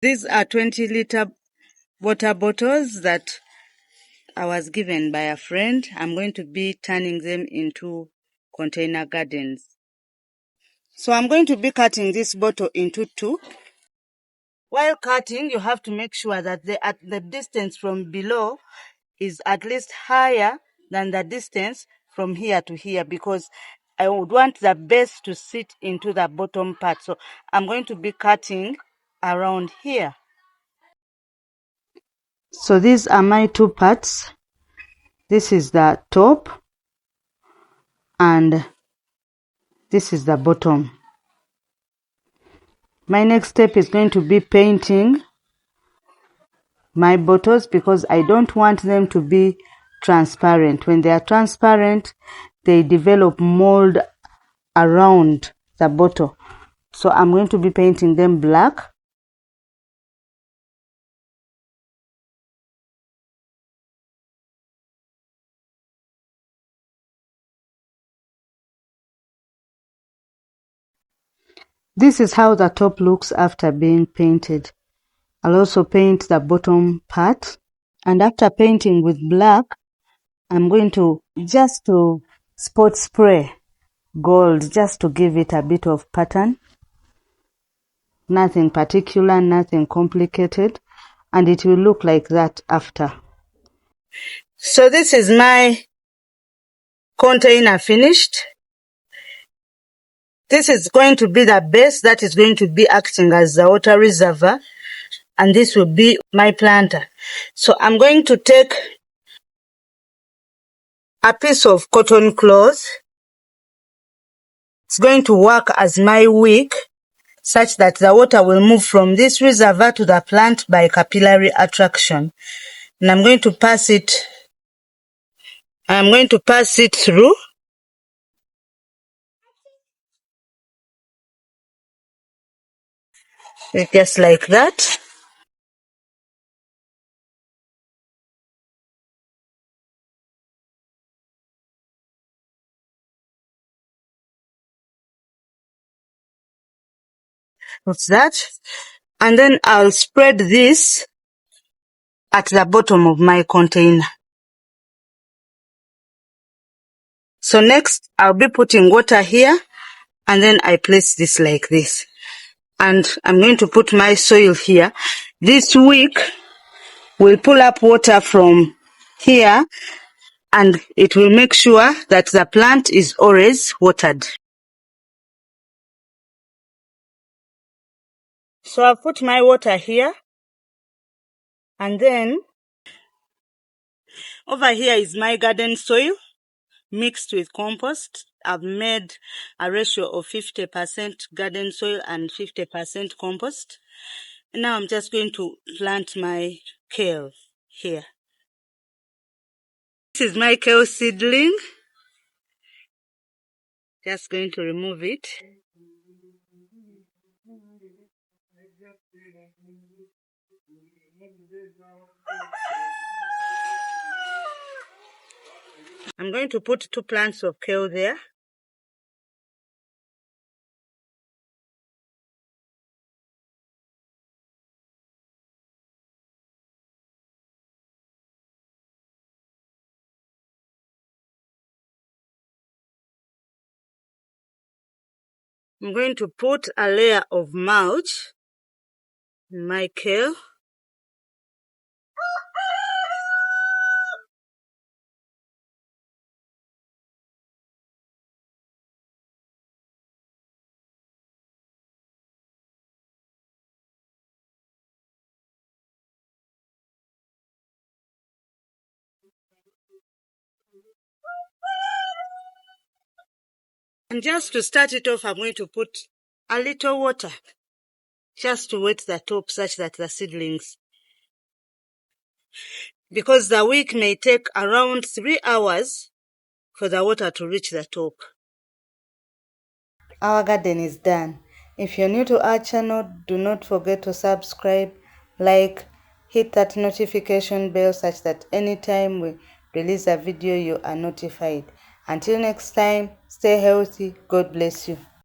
These are 20-liter water bottles that I was given by a friend. I'm going to be turning them into container gardens. So I'm going to be cutting this bottle into two. While cutting, you have to make sure that the distance from below is at least higher than the distance from here to here, because I would want the base to sit into the bottom part. So I'm going to be cutting around here. So these are my two parts. This is the top and this is the bottom. My next step is going to be painting my bottles, because I don't want them to be transparent. When they are transparent, they develop mold around the bottle. So I'm going to be painting them black. This is how the top looks after being painted. I'll also paint the bottom part. And after painting with black, I'm going to just to spot spray gold, just to give it a bit of pattern. Nothing particular, nothing complicated, and it will look like that after. So this is my container finished. This is going to be the base that is going to be acting as the water reservoir, and this will be my planter. So I'm going to take a piece of cotton cloth. It's going to work as my wick, such that the water will move from this reservoir to the plant by capillary attraction. And I'm going to pass it through. Just like that. What's that? And then I'll spread this at the bottom of my container. So next, I'll be putting water here, and then I place this like this. And I'm going to put my soil here. This wick will pull up water from here, and it will make sure that the plant is always watered. So I'll put my water here, and then over here is my garden soil mixed with compost. I've made a ratio of 50% garden soil and 50% compost. And now I'm just going to plant my kale here. This is my kale seedling. Just going to remove it. I'm going to put 2 plants of kale there. I'm going to put a layer of mulch in my kale. And just to start it off, I'm going to put a little water, just to wet the top such that the seedlings, because the wick may take around 3 hours for the water to reach the top. Our garden is done. If you're new to our channel, do not forget to subscribe, like, hit that notification bell such that anytime we release a video, you are notified. Until next time, stay healthy. God bless you.